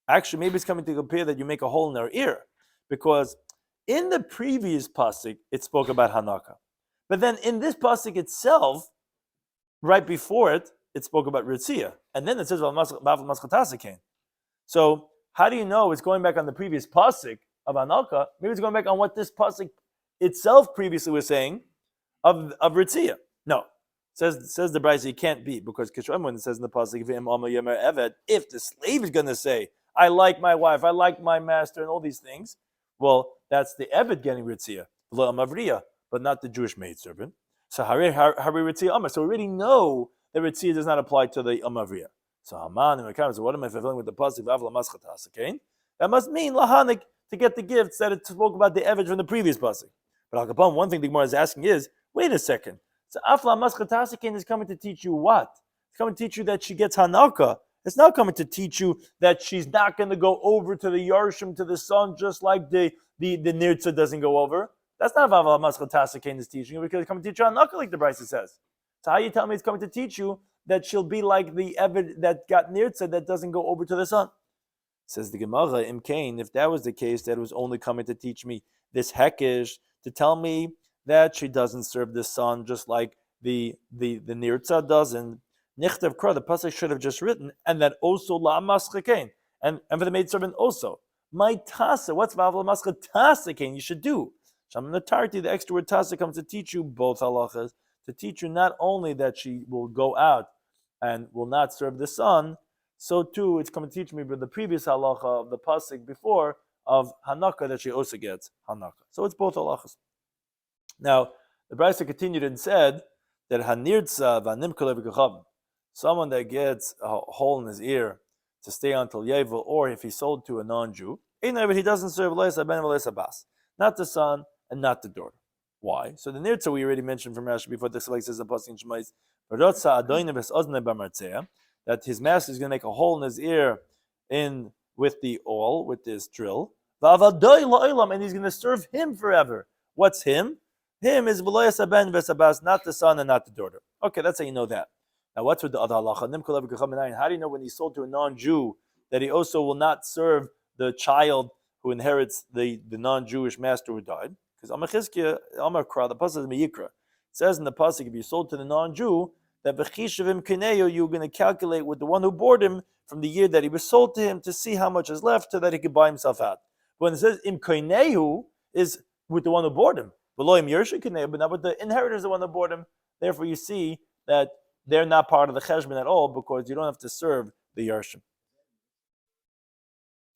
Actually, maybe it's coming to compare that you make a hole in her ear. Because in the previous pasuk, it spoke about Hanukkah. But then in this pasuk itself, right before it, it spoke about Ritzia. And then it says, so how do you know it's going back on the previous pasuk of Hanukkah? Maybe it's going back on what this pasuk itself previously was saying of Ritzia. No. Says the Brisa, he can't be, because when it says in the pasuk, if the slave is going to say, I like my wife, I like my master, and all these things, well, that's the Eved getting Ritzia, but not the Jewish maidservant. So Hari Ritzia Amar. So we already know that Ritzia does not apply to the Amavriya. So Haman and Mekam, so what am I fulfilling with the pasuk? Okay? That must mean Lahanik to get the gifts that it spoke about the Eved from the previous pasuk. But Al Capone, one thing the Gemara is asking is, wait a second. So Afla Maschatasakin is coming to teach you what? It's coming to teach you that she gets Hanaka. It's not coming to teach you that she's not going to go over to the Yarshim, to the son, just like the Nirtza doesn't go over. That's not what Afla Maschatasakin is teaching you, because it's coming to teach you Hanaka, like the Brisa says. So how you tell me it's coming to teach you that she'll be like the Eved that got Nirtza that doesn't go over to the son? Says the Gemara, Imkain, if that was the case, that it was only coming to teach me this Hekish, to tell me that she doesn't serve the son just like the Nirtza doesn't. Nichtav Kra, the pasuk should have just written, and that also la maschakain, and for the maidservant also. My tasa, what's vavla maschatasakin? You should do. Sham Natarti, the extra word tasa comes to teach you both halachas, to teach you not only that she will go out and will not serve the son, so too it's coming to teach me with the previous halacha of the pasuk before of Hanaka, that she also gets Hanaka. So it's both halachas. Now, the Brisa continued and said that Hanirtza v'animkalev v'kachavim, someone that gets a hole in his ear to stay until Yevel, or if he's sold to a non-Jew, he doesn't serve Leisa ben Leisa bas, not the son and not the daughter. Why? So the Nirtza we already mentioned from Rashi before. This like says in Pasuk Shemais, that his master is going to make a hole in his ear with the awl, with this drill, and he's going to serve him forever. What's him? Him is V'loyas ben v'sabas, not the son and not the daughter. Okay, that's how you know that. Now, what's with the other halacha? How do you know when he's sold to a non-Jew that he also will not serve the child who inherits the non-Jewish master who died? Because Amachizkiya, Amakra, the pasuk is Meyikra. It says in the pasuk, if you sold to the non-Jew, that v'chishavim kineyo, you're going to calculate with the one who bought him from the year that he was sold to him to see how much is left so that he could buy himself out. But when it says im kineyu, is with the one who bought him. But not with the inheritors, the one that bought him. Therefore, you see that they're not part of the cheshbon at all, because you don't have to serve the yarshim.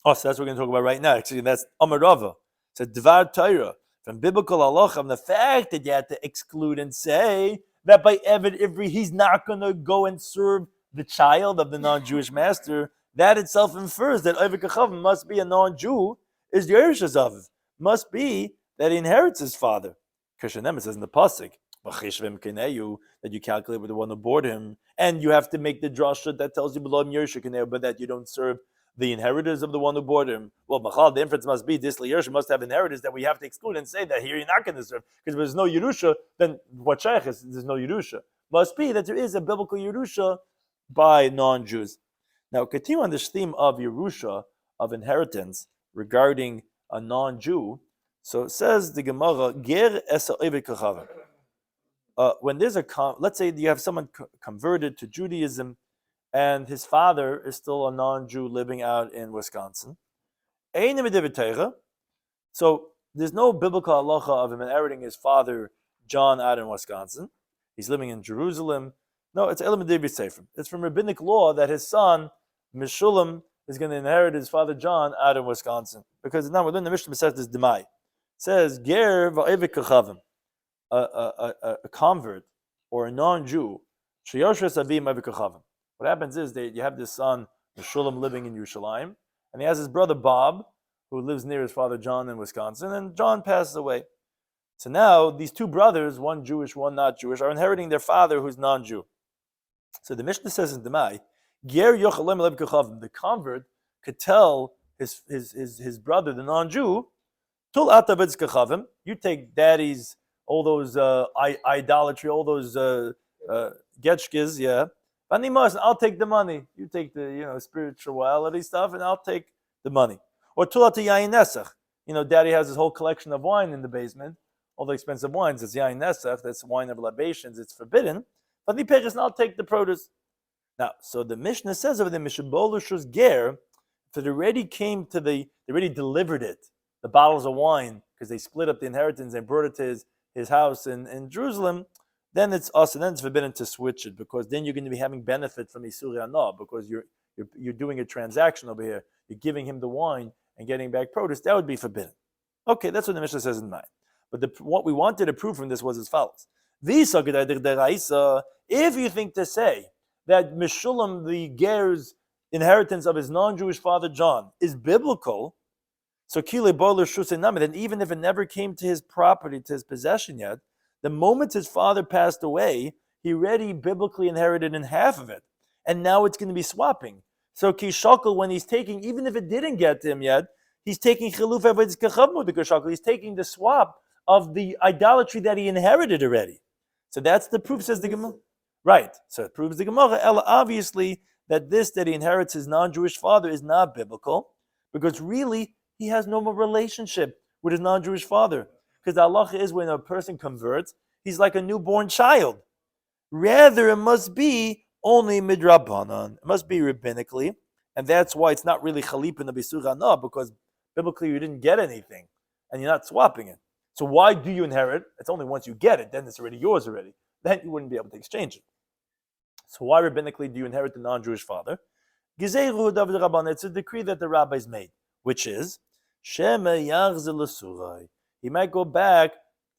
Oh, so that's what we're going to talk about right now. Actually, that's Amarava. It's a Dvar Torah from biblical halacha. The fact that you had to exclude and say that by Eved Ivri he's not going to go and serve the child of the non-Jewish master, that itself infers that Eved Kachavim must be a non-Jew, is the Yerush Aviv. Must be that he inherits his father. Krishanem, it says in the pasuk, that you calculate with the one who bought him, and you have to make the drasha that tells you below Yerush, but that you don't serve the inheritors of the one who bought him. Well, Machal, the inference must be this Yerush must have inheritors that we have to exclude and say that here you're not going to serve, because if there's no Yerusha, then what shaykh is there's no Yerusha. Must be that there is a biblical Yerusha by non-Jews. Now, continue on this theme of Yerusha, of inheritance regarding a non-Jew. So it says the Gemara, Ger esa oived kachavim. When there's let's say you have someone converted to Judaism, and his father is still a non-Jew living out in Wisconsin. So there's no biblical halacha of him inheriting his father John out in Wisconsin. He's living in Jerusalem. No, it's Elam Devi Sefer. It's from rabbinic law that his son Meshulam is going to inherit his father John out in Wisconsin, because now within the Mishnah Masechet is Demai. It says Ger va'evik kachavim, a convert or a non-Jew. Sheyoshres avim evik kachavim. What happens is that you have this son Meshulam living in Yerushalayim, and he has his brother Bob, who lives near his father John in Wisconsin, and John passes away. So now these two brothers, one Jewish, one not Jewish, are inheriting their father who's non-Jew. So the Mishnah says in Demai, Ger Yochalem Lev Kachavim, the convert could tell his brother, the non-Jew, Tul Atavidz Kachavim, you take daddy's, all those idolatry, all those getchkes, yeah. I'll take the money. You take the spirituality stuff, and I'll take the money. Or Tul Yayin Nesach, daddy has his whole collection of wine in the basement, all the expensive wines. It's Yayin Nesach, that's wine of libations, it's forbidden. But the pages, and I'll take the produce. Now, so the Mishnah says over the Mishabolushus Ger, that they already delivered it, the bottles of wine, because they split up the inheritance and brought it to his house in Jerusalem. then it's us, and then it's forbidden to switch it, because then you're going to be having benefit from Isuri Anah, because you're doing a transaction over here. You're giving him the wine and getting back produce. That would be forbidden. Okay, that's what the Mishnah says in 9. But what we wanted to prove from this was as follows. If you think to say that Meshulam, the ger's inheritance of his non-Jewish father John, is biblical, so then even if it never came to his property, to his possession yet, the moment his father passed away, he already biblically inherited in half of it. And now it's going to be swapping. So Kishakal, when he's taking, even if it didn't get to him yet, he's taking Chiluf Evetz Kachavmu the Kishakal. He's taking the swap of the idolatry that he inherited already. So that's the proof, says the Gemara. Right. So it proves the Gemara, Ella, obviously, that he inherits his non-Jewish father is not biblical, because really, he has no more relationship with his non-Jewish father. Because the halacha is when a person converts, he's like a newborn child. Rather, it must be only midrabanan. It must be rabbinically. And that's why it's not really chalip in the bisurana, because biblically you didn't get anything. And you're not swapping it. So why do you inherit? It's only once you get it, then it's already yours already. Then you wouldn't be able to exchange it. So why rabbinically do you inherit the non-Jewish father? It's a decree that the rabbis made, which is, he might go back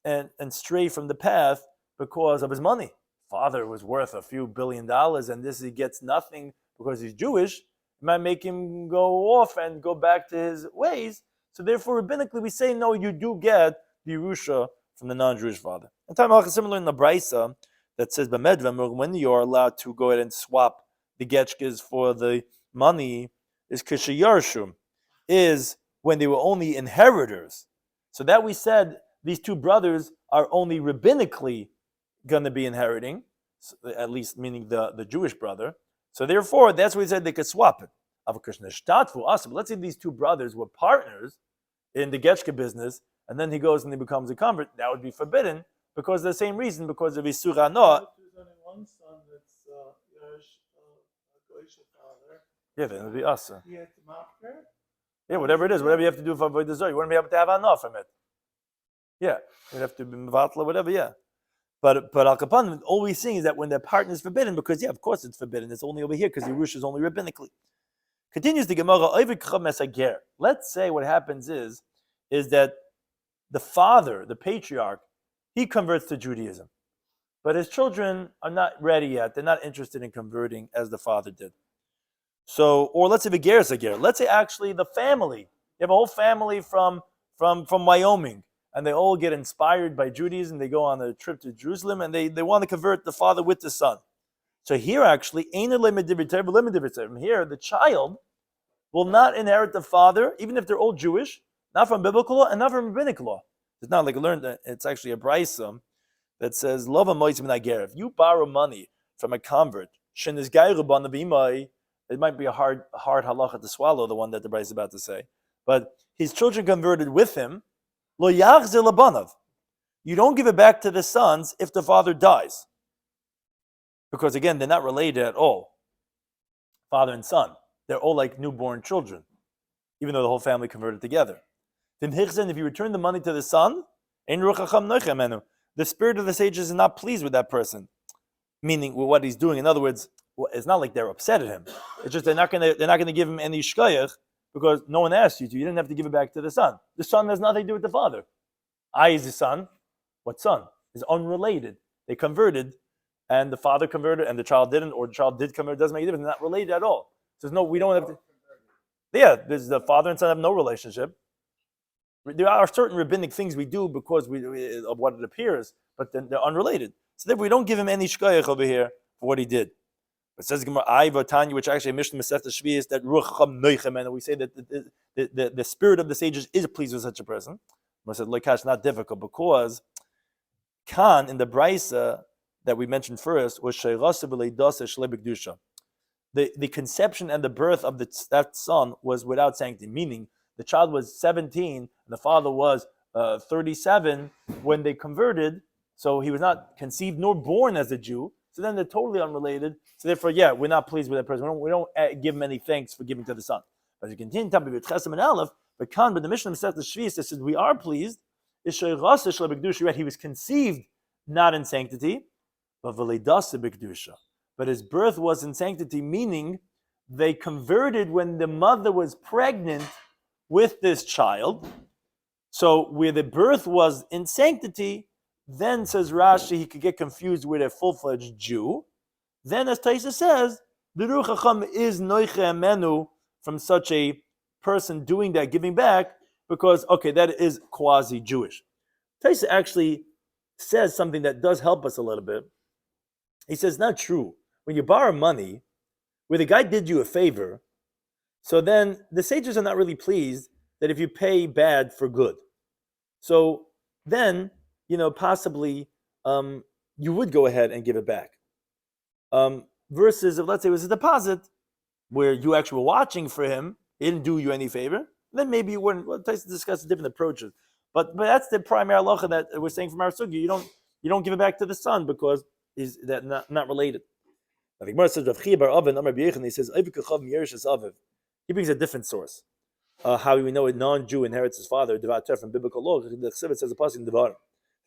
and stray from the path because of his money. Father was worth a few $1 billion, and he gets nothing because he's Jewish. It might make him go off and go back to his ways. So therefore, rabbinically, we say, no, you do get the Yerusha from the non-Jewish father. And time similar in the Braisa that says, when you are allowed to go ahead and swap the getchkes for the money, is kishayarshu, is when they were only inheritors. So that we said these two brothers are only rabbinically going to be inheriting, at least meaning the Jewish brother. So therefore, that's why we said they could swap it. But let's say these two brothers were partners in the Getchke business, and then he goes and he becomes a convert. That would be forbidden because of the same reason, because of Isur Hanoah. There's only one son that's a Goyish father. Yeah, then it would be us. He had to mafker. Yeah, whatever it is, whatever you have to do for Avodah Zarah, you wouldn't be able to have enough from it. Yeah, you'd have to be mevatla, whatever. Yeah, but al kapan, all we're seeing is that when their partner is forbidden, because of course it's forbidden. It's only over here because Yerush is only rabbinically. Continues the Gemara. Let's say what happens is that the father, the patriarch, he converts to Judaism, but his children are not ready yet. They're not interested in converting as the father did. So, or let's say the ger is a ger. Let's say actually the family. You have a whole family from Wyoming, and they all get inspired by Judaism. They go on a trip to Jerusalem, and they want to convert the father with the son. So here actually, here the child will not inherit the father, even if they're all Jewish, not from biblical law and not from rabbinic law. It's not like I learned that it's actually a brisa that says, if you borrow money from a convert, it might be a hard halacha to swallow, the one that the brisa is about to say, but his children converted with him, you don't give it back to the sons if the father dies. Because again, they're not related at all. Father and son. They're all like newborn children, even though the whole family converted together. If you return the money to the son, the spirit of the sages is not pleased with that person, meaning with what he's doing. In other words, it's not like they're upset at him. It's just they're not gonna give him any shkoyach because no one asked you to. You didn't have to give it back to the son. The son has nothing to do with the father. I is the son. What son? Is unrelated. They converted, and the father converted, and the child didn't, or the child did convert. It doesn't make a difference. They're not related at all. So no, we don't have to. Yeah, there's the father and son have no relationship. There are certain rabbinic things we do because of what it appears, but then they're unrelated. So therefore, we don't give him any shkoyach over here for what he did. It says Gemara Tanya, which actually Mishnah Masechta Shvi is that rucham noichem, and we say that the spirit of the sages is pleased with such a person. I said loikash, not difficult, because Khan in the brisa that we mentioned first was sheirasa b'leidasa shlebik dusha. The conception and the birth of that son was without sanctity, meaning the child was 17 and the father was 37 when they converted, so he was not conceived nor born as a Jew. So then they're totally unrelated. So therefore, we're not pleased with that person. We don't give him any thanks for giving to the son. But as you continue, Chesam and Aleph, but the Mishnah Masechta Shvi says we are pleased. He was conceived not in sanctity, But his birth was in sanctity, meaning they converted when the mother was pregnant with this child. So where the birth was in sanctity, then says Rashi, he could get confused with a full-fledged Jew. Then, as Taisa says, the Ruach Chacham is noiche menu from such a person doing that, giving back, because, okay, that is quasi-Jewish. Taisa actually says something that does help us a little bit. He says, not true. When you borrow money, where the guy did you a favor, so then the sages are not really pleased that if you pay bad for good. So then, possibly you would go ahead and give it back. Versus if, let's say, it was a deposit where you actually were watching for him, he didn't do you any favor, then maybe you wouldn't. Well, let's discuss different approaches. But that's the primary halacha that we're saying from our sugi. You don't give it back to the son because is that not related. I think Gemara says Rav Chia bar Avin Amar B'Yechon, he says he brings a different source. How we know a non-Jew inherits his father, Devater, from biblical law. The Chsivit says a passage in Devarim.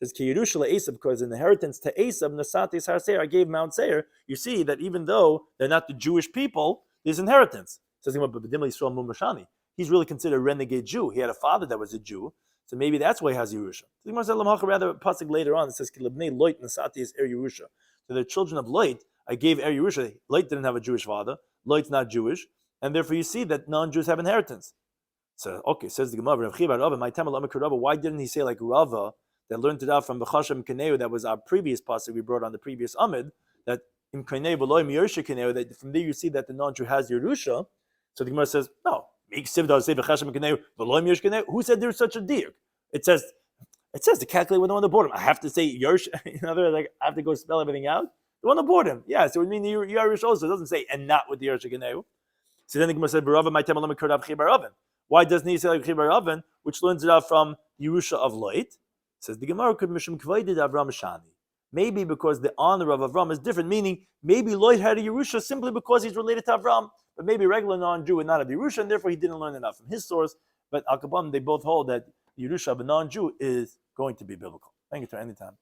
It says Kidushin Daf, because inheritance to Esav Nasatis Har Seir, I gave Mount Seir. You see that even though they're not the Jewish people, there's inheritance. It says he's really considered a renegade Jew. He had a father that was a Jew, so maybe that's why he has Yerusha. Rather, a pasuk later on it says Loit Nasatis Er Yerusha. So the children of Loit, I gave Er Yerusha. Loit didn't have a Jewish father. Loit's not Jewish, and therefore you see that non-Jews have inheritance. So okay, says the Gemara, why didn't he say like Rava that learned it out from B'chashem Kaneu, that was our previous pasuk we brought on the previous Amid, that in Kaneu B'loim Yerusha Kaneu, that from there you see that the non-Jew has Yerusha. So the Gemara says, no, make Sivda say B'chashem Kaneu B'loim Yerusha Kaneu. Who said there's such a deal? It says to calculate with the one that bought him. I have to say Yerush. In other words, like I have to go spell everything out. The one that bought him, yeah. So it would mean the Yerush also. It doesn't say and not with the Yerusha Kaneu. So then the Gemara said, Barava my Temelam Kurav Chibar Oven. Why doesn't he say like Chibar Oven, which learns it out from Yerusha of Loit? Says the Gemara, could Mishum Kvaydid Avram Shani. Maybe because the honor of Avram is different, meaning maybe Loit had a Yerusha simply because he's related to Avram, but maybe regular non-Jew would not have Yerusha, and therefore he didn't learn enough from his source. But Al Kabam, they both hold that Yerusha of a non-Jew is going to be biblical. Thank you to any time.